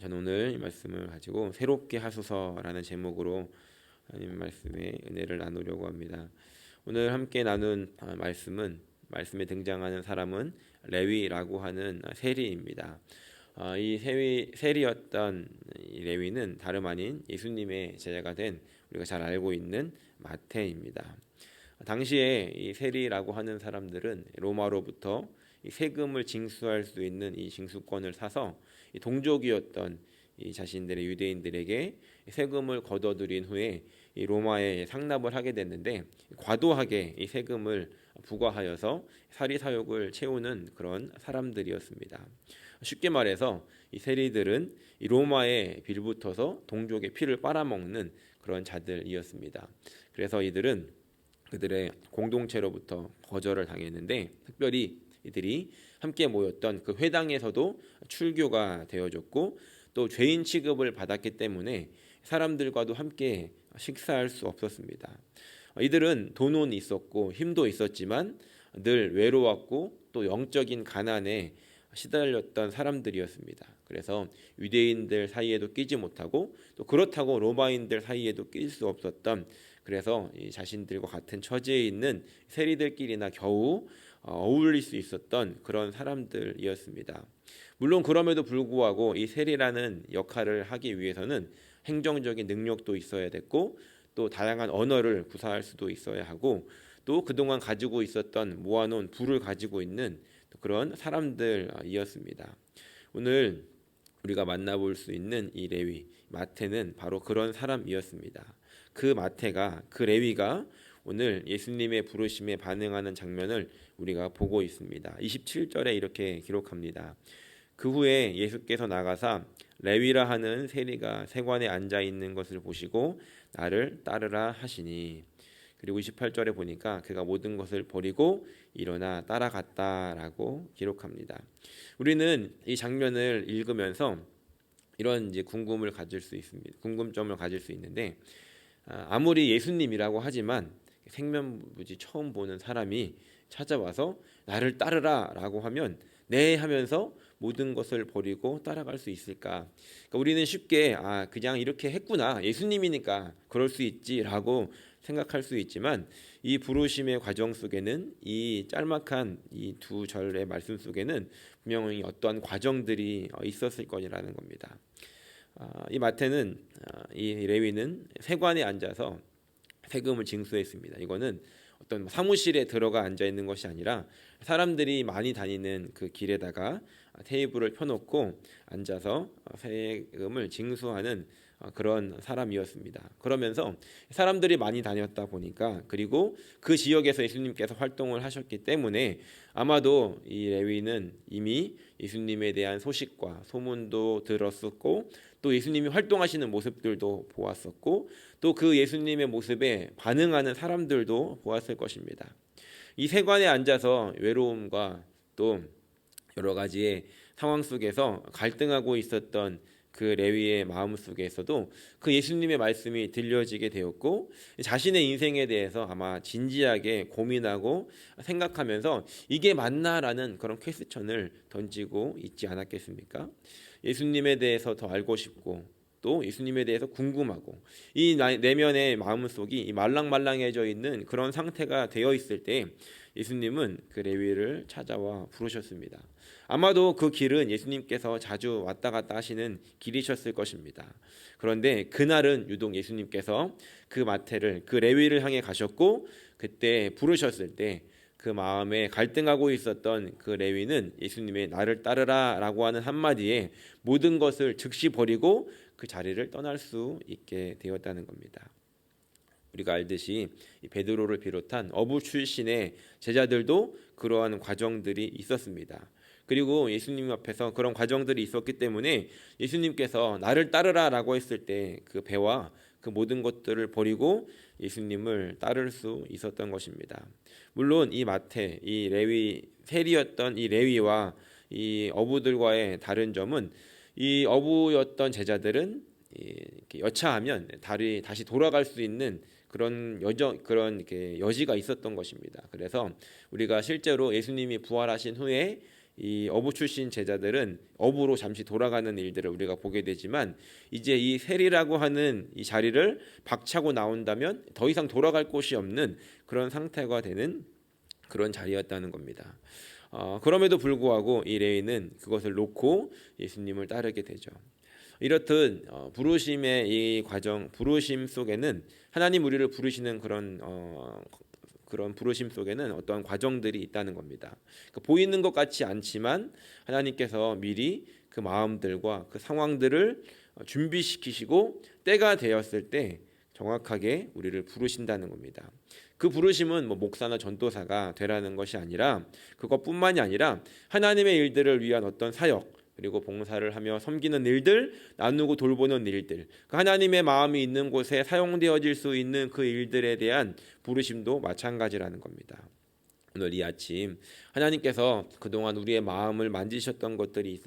저는 오늘 이 말씀을 가지고 새롭게 하소서라는 제목으로 하나님 말씀의 은혜를 나누려고 합니다. 오늘 함께 나눈 말씀에 등장하는 사람은 레위라고 하는 세리입니다. 이 세리였던 이 레위는 다름 아닌 예수님의 제자가 된 우리가 잘 알고 있는 마태입니다. 당시에 이 세리라고 하는 사람들은 로마로부터 이 세금을 징수할 수 있는 이 징수권을 사서 이 동족이었던 이 자신들의 유대인들에게 세금을 걷어들인 후에 이 로마에 상납을 하게 됐는데, 과도하게 이 세금을 부과하여서 사리사욕을 채우는 그런 사람들이었습니다. 쉽게 말해서 이 세리들은 이 로마에 빌붙어서 동족의 피를 빨아먹는 그런 자들이었습니다. 그래서 이들은 그들의 공동체로부터 거절을 당했는데, 특별히 이들이 함께 모였던 그 회당에서도 출교가 되어졌고, 또 죄인 취급을 받았기 때문에 사람들과도 함께 식사할 수 없었습니다. 이들은 돈은 있었고 힘도 있었지만 늘 외로웠고 또 영적인 가난에 시달렸던 사람들이었습니다. 그래서 유대인들 사이에도 끼지 못하고, 또 그렇다고 로마인들 사이에도 낄 수 없었던, 그래서 이 자신들과 같은 처지에 있는 세리들끼리나 겨우 어울릴 수 있었던 그런 사람들이었습니다. 물론 그럼에도 불구하고 이 세리라는 역할을 하기 위해서는 행정적인 능력도 있어야 됐고, 또 다양한 언어를 구사할 수도 있어야 하고, 또 그동안 가지고 있었던 모아놓은 부를 가지고 있는 그런 사람들이었습니다. 오늘 우리가 만나볼 수 있는 이 레위 마태는 바로 그런 사람이었습니다. 그 레위가 오늘 예수님의 부르심에 반응하는 장면을 우리가 보고 있습니다. 27절에 이렇게 기록합니다. 그 후에 예수께서 나가사 레위라 하는 세리가 세관에 앉아 있는 것을 보시고 나를 따르라 하시니, 그리고 28절에 보니까 그가 모든 것을 버리고 일어나 따라갔다라고 기록합니다. 우리는 이 장면을 읽으면서 이런 이제 궁금점을 가질 수 있는데, 아무리 예수님이라고 하지만 생면부지 처음 보는 사람이 찾아와서 나를 따르라라고 하면 네 하면서 모든 것을 버리고 따라갈 수 있을까? 그러니까 우리는 쉽게 그냥 이렇게 했구나, 예수님이니까 그럴 수 있지라고 생각할 수 있지만, 이 부르심의 과정 속에는, 이 짤막한 이 두 절의 말씀 속에는 분명히 어떠한 과정들이 있었을 거라는 겁니다. 이 마태는 이 레위는 세관에 앉아서 세금을 징수했습니다. 이거는 어떤 사무실에 들어가 앉아 있는 것이 아니라 사람들이 많이 다니는 그 길에다가 테이블을 펴놓고 앉아서 세금을 징수하는 그런 사람이었습니다. 그러면서 사람들이 많이 다녔다 보니까, 그리고 그 지역에서 예수님께서 활동을 하셨기 때문에 아마도 이 레위는 이미 예수님에 대한 소식과 소문도 들었었고, 또 예수님이 활동하시는 모습들도 보았었고, 또 그 예수님의 모습에 반응하는 사람들도 보았을 것입니다. 이 세관에 앉아서 외로움과 또 여러 가지의 상황 속에서 갈등하고 있었던 그 레위의 마음 속에서도 그 예수님의 말씀이 들려지게 되었고, 자신의 인생에 대해서 아마 진지하게 고민하고 생각하면서 이게 맞나라는 그런 퀘스천을 던지고 있지 않았겠습니까? 예수님에 대해서 더 알고 싶고, 또 예수님에 대해서 궁금하고, 이 내면의 마음속이 말랑말랑해져 있는 그런 상태가 되어 있을 때 예수님은 그 레위를 찾아와 부르셨습니다. 아마도 그 길은 예수님께서 자주 왔다 갔다 하시는 길이셨을 것입니다. 그런데 그날은 유독 예수님께서 그 마태를, 그 레위를 향해 가셨고, 그때 부르셨을 때 그 마음에 갈등하고 있었던 그 레위는 예수님의 나를 따르라 라고 하는 한마디에 모든 것을 즉시 버리고 그 자리를 떠날 수 있게 되었다는 겁니다. 우리가 알듯이 베드로를 비롯한 어부 출신의 제자들도 그러한 과정들이 있었습니다. 그리고 예수님 앞에서 그런 과정들이 있었기 때문에 예수님께서 나를 따르라 라고 했을 때 그 배와 그 모든 것들을 버리고 예수님을 따를 수 있었던 것입니다. 물론 이 마태, 이 레위, 세리였던 이 레위와 이 어부들과의 다른 점은, 이 어부였던 제자들은 이렇게 여차하면 다시 돌아갈 수 있는 그런 이렇게 여지가 있었던 것입니다. 그래서 우리가 실제로 예수님이 부활하신 후에 이 어부 출신 제자들은 어부로 잠시 돌아가는 일들을 우리가 보게 되지만 이제 이 세리라고 하는 이 자리를 박차고 나온다면 더 이상 돌아갈 곳이 없는 그런 상태가 되는 그런 자리였다는 겁니다. 그럼에도 불구하고 이 레위는 그것을 놓고 예수님을 따르게 되죠. 이렇듯 부르심의 이 과정, 부르심 속에는 하나님 우리를 부르시는 그런 부르심 속에는 어떠한 과정들이 있다는 겁니다. 그러니까 보이는 것 같지 않지만 하나님께서 미리 그 마음들과 그 상황들을 준비시키시고 때가 되었을 때 정확하게 우리를 부르신다는 겁니다. 그 부르심은 목사나 전도사가 되라는 것이 아니라 그것뿐만이 아니라 하나님의 일들을 위한 어떤 사역 그리고 봉사를 하며 섬기는 일들, 나누고 돌보는 일들, 그 하나님의 마음이 있는 곳에 사용되어질 수 있는 그 일들에 대한 부르심도 마찬가지라는 겁니다. 오늘 이 아침 하나님께서 그동안 우리의 마음을 만지셨던 것들이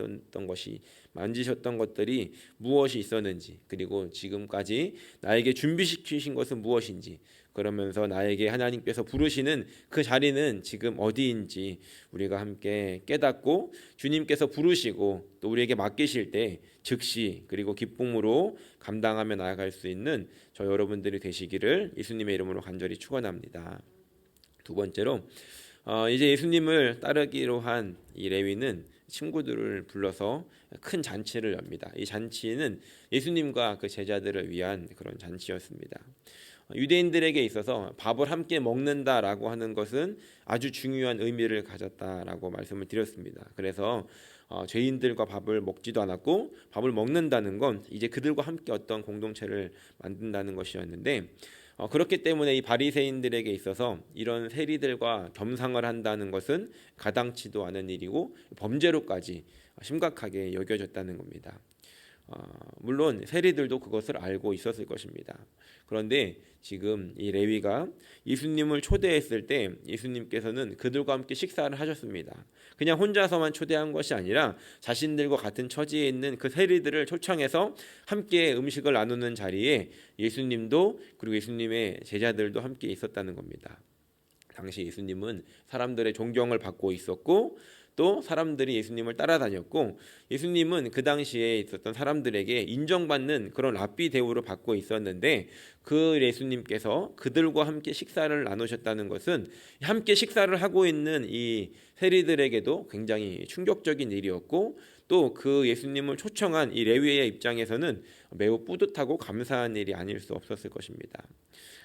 무엇이 있었는지, 그리고 지금까지 나에게 준비시키신 것은 무엇인지, 그러면서 나에게 하나님께서 부르시는 그 자리는 지금 어디인지 우리가 함께 깨닫고 주님께서 부르시고 또 우리에게 맡기실 때 즉시 그리고 기쁨으로 감당하며 나아갈 수 있는 저 여러분들이 되시기를 예수님의 이름으로 간절히 축원합니다. 두 번째로 이제 예수님을 따르기로 한 이 레위는 친구들을 불러서 큰 잔치를 엽니다. 이 잔치는 예수님과 그 제자들을 위한 그런 잔치였습니다. 유대인들에게 있어서 밥을 함께 먹는다라고 하는 것은 아주 중요한 의미를 가졌다라고 말씀을 드렸습니다. 그래서 죄인들과 밥을 먹지도 않았고 밥을 먹는다는 건 이제 그들과 함께 어떤 공동체를 만든다는 것이었는데 그렇기 때문에 이 바리새인들에게 있어서 이런 세리들과 겸상을 한다는 것은 가당치도 않은 일이고 범죄로까지 심각하게 여겨졌다는 겁니다. 물론 세리들도 그것을 알고 있었을 것입니다. 그런데 지금 이 레위가 예수님을 초대했을 때 예수님께서는 그들과 함께 식사를 하셨습니다. 그냥 혼자서만 초대한 것이 아니라 자신들과 같은 처지에 있는 그 세리들을 초청해서 함께 음식을 나누는 자리에 예수님도 그리고 예수님의 제자들도 함께 있었다는 겁니다. 당시 예수님은 사람들의 존경을 받고 있었고 또 사람들이 예수님을 따라다녔고 예수님은 그 당시에 있었던 사람들에게 인정받는 그런 랍비 대우를 받고 있었는데 그 예수님께서 그들과 함께 식사를 나누셨다는 것은 함께 식사를 하고 있는 이 세리들에게도 굉장히 충격적인 일이었고 또 그 예수님을 초청한 이 레위의 입장에서는 매우 뿌듯하고 감사한 일이 아닐 수 없었을 것입니다.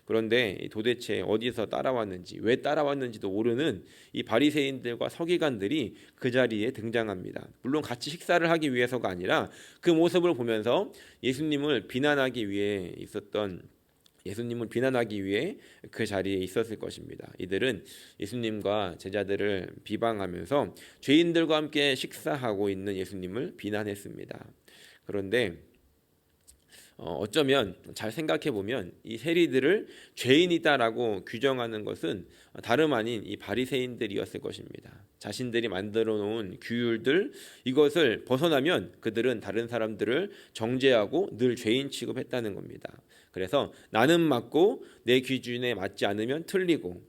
그런데 도대체 어디서 따라왔는지 왜 따라왔는지도 모르는 이 바리새인들과 서기관들이 그 자리에 등장합니다. 물론 같이 식사를 하기 위해서가 아니라 그 모습을 보면서 예수님을 비난하기 위해 그 자리에 있었을 것입니다. 이들은 예수님과 제자들을 비방하면서 죄인들과 함께 식사하고 있는 예수님을 비난했습니다. 그런데 어쩌면 잘 생각해 보면 이 세리들을 죄인이다라고 규정하는 것은 다름 아닌 이 바리새인들이었을 것입니다. 자신들이 만들어 놓은 규율들 이것을 벗어나면 그들은 다른 사람들을 정죄하고 늘 죄인 취급했다는 겁니다. 그래서 나는 맞고 내 기준에 맞지 않으면 틀리고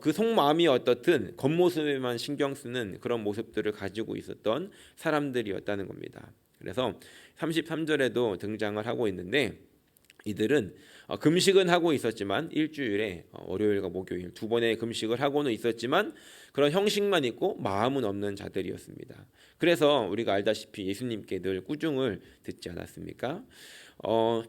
그 속마음이 어떻든 겉모습에만 신경 쓰는 그런 모습들을 가지고 있었던 사람들이었다는 겁니다. 그래서 33절에도 등장을 하고 있는데 이들은 금식은 하고 있었지만 일주일에 월요일과 목요일 두 번의 금식을 하고는 있었지만 그런 형식만 있고 마음은 없는 자들이었습니다. 그래서 우리가 알다시피 예수님께 늘 꾸중을 듣지 않았습니까?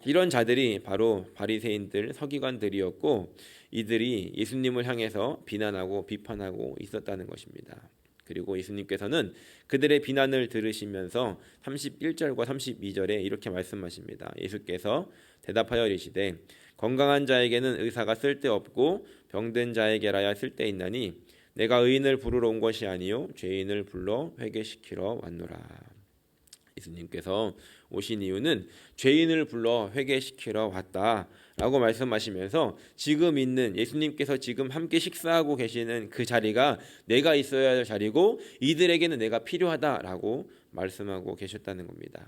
이런 자들이 바로 바리새인들, 서기관들이었고 이들이 예수님을 향해서 비난하고 비판하고 있었다는 것입니다. 그리고 예수님께서는 그들의 비난을 들으시면서 31절과 32절에 이렇게 말씀하십니다. 예수께서 대답하여 이르시되 건강한 자에게는 의사가 쓸데없고 병든 자에게라야 쓸데있나니 내가 의인을 부르러 온 것이 아니요 죄인을 불러 회개시키러 왔노라. 예수님께서 오신 이유는 죄인을 불러 회개시키러 왔다라고 말씀하시면서 지금 있는 예수님께서 지금 함께 식사하고 계시는 그 자리가 내가 있어야 할 자리고 이들에게는 내가 필요하다라고 말씀하고 계셨다는 겁니다.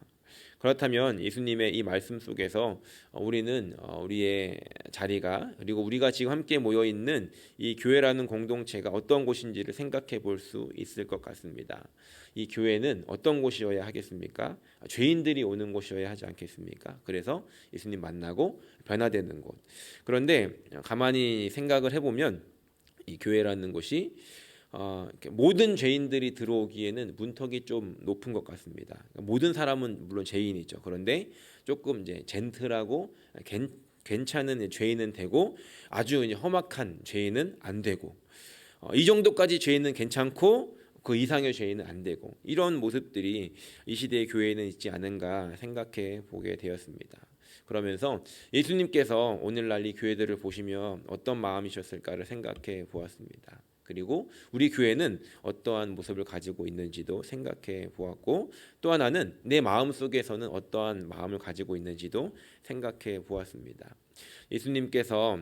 그렇다면 예수님의 이 말씀 속에서 우리는 우리의 자리가, 그리고 우리가 지금 함께 모여 있는 이 교회라는 공동체가 어떤 곳인지를 생각해 볼 수 있을 것 같습니다. 이 교회는 어떤 곳이어야 하겠습니까? 죄인들이 오는 곳이어야 하지 않겠습니까? 그래서 예수님 만나고 변화되는 곳. 그런데 가만히 생각을 해보면 이 교회라는 곳이 모든 죄인들이 들어오기에는 문턱이 좀 높은 것 같습니다. 모든 사람은 물론 죄인이죠. 그런데 조금 이제 젠틀하고 괜찮은 죄인은 되고, 아주 이제 험악한 죄인은 안 되고, 이 정도까지 죄인은 괜찮고 그 이상의 죄인은 안 되고, 이런 모습들이 이 시대의 교회에는 있지 않은가 생각해 보게 되었습니다. 그러면서 예수님께서 오늘날 이 교회들을 보시며 어떤 마음이셨을까를 생각해 보았습니다. 그리고 우리 교회는 어떠한 모습을 가지고 있는지도 생각해 보았고, 또 하나는 내 마음 속에서는 어떠한 마음을 가지고 있는지도 생각해 보았습니다. 예수님께서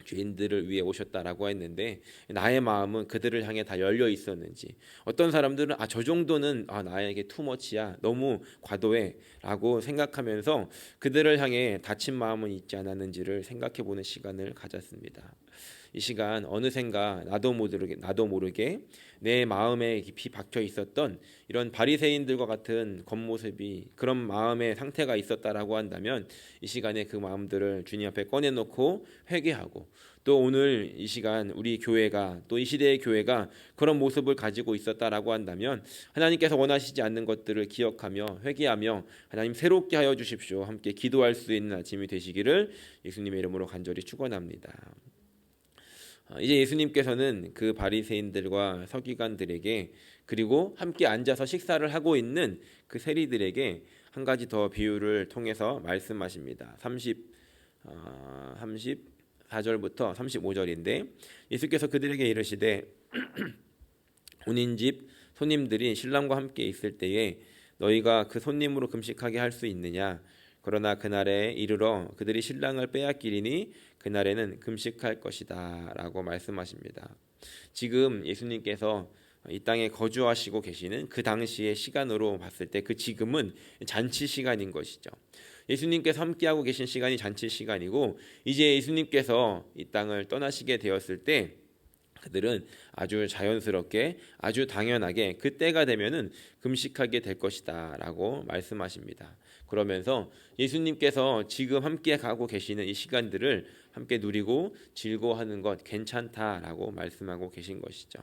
죄인들을 위해 오셨다라고 했는데 나의 마음은 그들을 향해 다 열려 있었는지, 어떤 사람들은 저 정도는 나에게 투머치야, 너무 과도해 라고 생각하면서 그들을 향해 닫힌 마음은 있지 않았는지를 생각해 보는 시간을 가졌습니다. 이 시간 어느샌가 나도 모르게 내 마음에 깊이 박혀 있었던 이런 바리새인들과 같은 겉모습이, 그런 마음의 상태가 있었다라고 한다면 이 시간에 그 마음들을 주님 앞에 꺼내놓고 회개하고, 또 오늘 이 시간 우리 교회가, 또 이 시대의 교회가 그런 모습을 가지고 있었다라고 한다면 하나님께서 원하시지 않는 것들을 기억하며 회개하며 하나님 새롭게 하여 주십시오, 함께 기도할 수 있는 아침이 되시기를 예수님의 이름으로 간절히 축원합니다. 이제 예수님께서는 그 바리새인들과 서기관들에게, 그리고 함께 앉아서 식사를 하고 있는 그 세리들에게 한 가지 더 비유를 통해서 말씀하십니다. 34절부터 35절인데 예수께서 그들에게 이르시되 혼인집 손님들이 신랑과 함께 있을 때에 너희가 그 손님으로 금식하게 할 수 있느냐? 그러나 그날에 이르러 그들이 신랑을 빼앗기리니 그날에는 금식할 것이다 라고 말씀하십니다. 지금 예수님께서 이 땅에 거주하시고 계시는 그 당시의 시간으로 봤을 때 그 지금은 잔치 시간인 것이죠. 예수님께서 함께하고 계신 시간이 잔치 시간이고, 이제 예수님께서 이 땅을 떠나시게 되었을 때 그들은 아주 자연스럽게, 아주 당연하게 그 때가 되면은 금식하게 될 것이다 라고 말씀하십니다. 그러면서 예수님께서 지금 함께 가고 계시는 이 시간들을 함께 누리고 즐거워하는 것 괜찮다라고 말씀하고 계신 것이죠.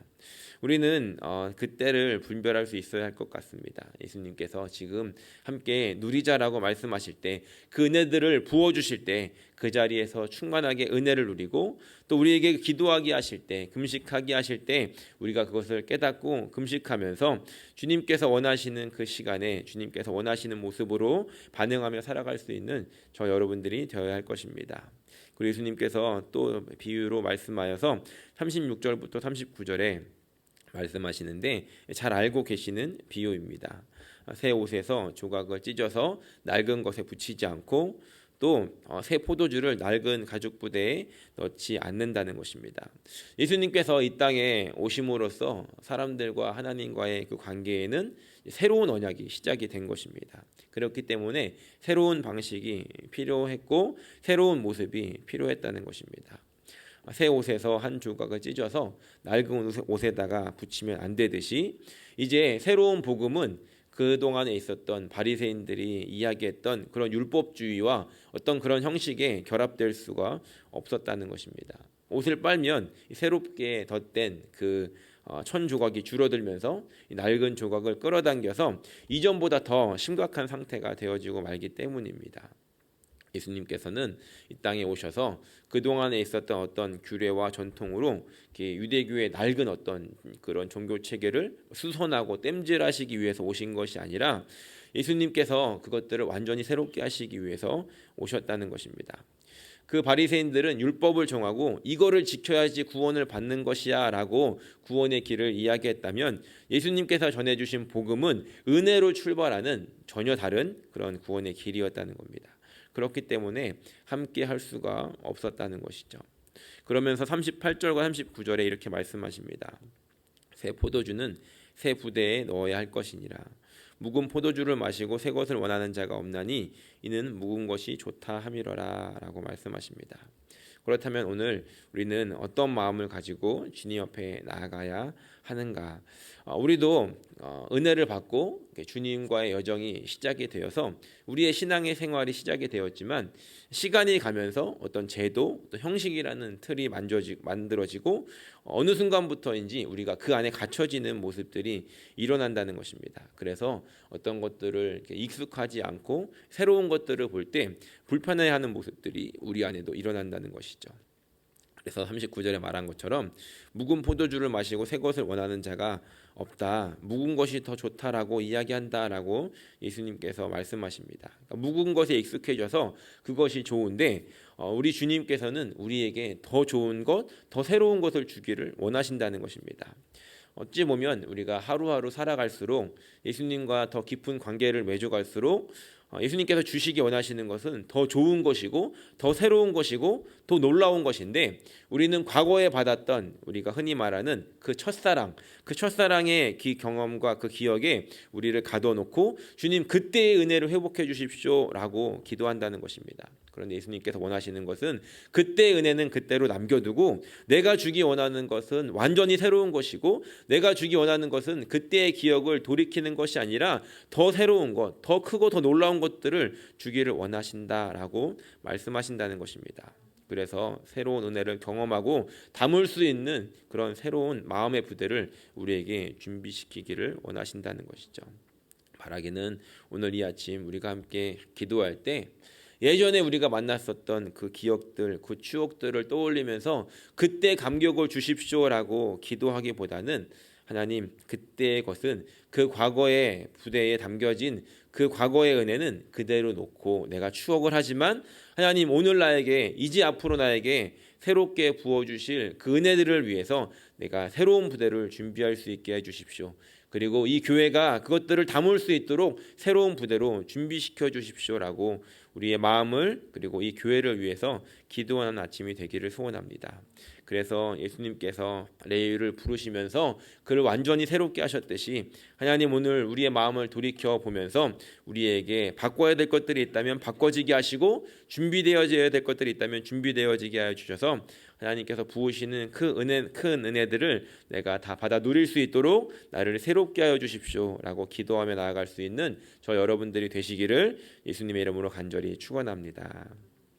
우리는 그 때를 분별할 수 있어야 할 것 같습니다. 예수님께서 지금 함께 누리자라고 말씀하실 때, 그 은혜들을 부어주실 때 그 자리에서 충만하게 은혜를 누리고, 또 우리에게 기도하게 하실 때, 금식하게 하실 때 우리가 그것을 깨닫고 금식하면서 주님께서 원하시는 그 시간에 주님께서 원하시는 모습으로 반응하며 살아갈 수 있는 저 여러분들이 되어야 할 것입니다. 그리고 예수님께서 또 비유로 말씀하여서 36절부터 39절에 말씀하시는데 잘 알고 계시는 비유입니다. 새 옷에서 조각을 찢어서 낡은 것에 붙이지 않고, 또 새 포도주를 낡은 가죽 부대에 넣지 않는다는 것입니다. 예수님께서 이 땅에 오심으로써 사람들과 하나님과의 그 관계에는 새로운 언약이 시작이 된 것입니다. 그렇기 때문에 새로운 방식이 필요했고 새로운 모습이 필요했다는 것입니다. 새 옷에서 한 조각을 찢어서 낡은 옷에다가 붙이면 안 되듯이, 이제 새로운 복음은 그동안에 있었던 바리새인들이 이야기했던 그런 율법주의와 어떤 그런 형식에 결합될 수가 없었다는 것입니다. 옷을 빨면 새롭게 덧댄 그 천 조각이 줄어들면서 낡은 조각을 끌어당겨서 이전보다 더 심각한 상태가 되어지고 말기 때문입니다. 예수님께서는 이 땅에 오셔서 그동안에 있었던 어떤 규례와 전통으로 유대교의 낡은 어떤 그런 종교 체계를 수선하고 땜질하시기 위해서 오신 것이 아니라, 예수님께서 그것들을 완전히 새롭게 하시기 위해서 오셨다는 것입니다. 그 바리새인들은 율법을 정하고 이거를 지켜야지 구원을 받는 것이야 라고 구원의 길을 이야기했다면, 예수님께서 전해주신 복음은 은혜로 출발하는 전혀 다른 그런 구원의 길이었다는 겁니다. 그렇기 때문에 함께 할 수가 없었다는 것이죠. 그러면서 38절과 39절에 이렇게 말씀하십니다. 새 포도주는 새 부대에 넣어야 할 것이니라. 묵은 포도주를 마시고 새 것을 원하는 자가 없나니 이는 묵은 것이 좋다 함이러라라고 말씀하십니다. 그렇다면 오늘 우리는 어떤 마음을 가지고 주님 옆에 나아가야 하는가? 우리도 은혜를 받고 주님과의 여정이 시작이 되어서 우리의 신앙의 생활이 시작이 되었지만 시간이 가면서 어떤 제도, 또 형식이라는 틀이 만들어지고 어느 순간부터인지 우리가 그 안에 갇혀지는 모습들이 일어난다는 것입니다. 그래서 어떤 것들을 익숙하지 않고 새로운 것들을 볼 때 불편해하는 모습들이 우리 안에도 일어난다는 것이죠. 그래서 39절에 말한 것처럼 묵은 포도주를 마시고 새 것을 원하는 자가 없다. 묵은 것이 더 좋다라고 이야기한다라고 예수님께서 말씀하십니다. 그러니까 묵은 것에 익숙해져서 그것이 좋은데 우리 주님께서는 우리에게 더 좋은 것, 더 새로운 것을 주기를 원하신다는 것입니다. 어찌 보면 우리가 하루하루 살아갈수록 예수님과 더 깊은 관계를 맺어갈수록 예수님께서 주시기 원하시는 것은 더 좋은 것이고 더 새로운 것이고 더 놀라운 것인데 우리는 과거에 받았던 우리가 흔히 말하는 그 첫사랑의 경험과 그 기억에 우리를 가둬놓고 주님 그때의 은혜를 회복해 주십시오라고 기도한다는 것입니다. 그런데 예수님께서 원하시는 것은 그때의 은혜는 그때로 남겨두고 내가 주기 원하는 것은 완전히 새로운 것이고 내가 주기 원하는 것은 그때의 기억을 돌이키는 것이 아니라 더 새로운 것, 더 크고 더 놀라운 것들을 주기를 원하신다라고 말씀하신다는 것입니다. 그래서 새로운 은혜를 경험하고 담을 수 있는 그런 새로운 마음의 부대를 우리에게 준비시키기를 원하신다는 것이죠. 바라기는 오늘 이 아침 우리가 함께 기도할 때 예전에 우리가 만났었던 그 기억들, 그 추억들을 떠올리면서 그때 감격을 주십시오라고 기도하기보다는 하나님 그때의 것은 그 과거의 부대에 담겨진 그 과거의 은혜는 그대로 놓고 내가 추억을 하지만 하나님 오늘 나에게 이제 앞으로 나에게 새롭게 부어주실 그 은혜들을 위해서 내가 새로운 부대를 준비할 수 있게 해주십시오. 그리고 이 교회가 그것들을 담을 수 있도록 새로운 부대로 준비시켜 주십시오라고 우리의 마음을 그리고 이 교회를 위해서 기도하는 아침이 되기를 소원합니다. 그래서 예수님께서 레위를 부르시면서 그를 완전히 새롭게 하셨듯이 하나님 오늘 우리의 마음을 돌이켜 보면서 우리에게 바꿔야 될 것들이 있다면 바꿔지게 하시고 준비되어져야 될 것들이 있다면 준비되어지게 하여 주셔서 하나님께서 부으시는 큰 은혜들을 내가 다 받아 누릴 수 있도록 나를 새롭게 하여 주십시오라고 기도하며 나아갈 수 있는 저 여러분들이 되시기를 예수님의 이름으로 간절히 축원합니다.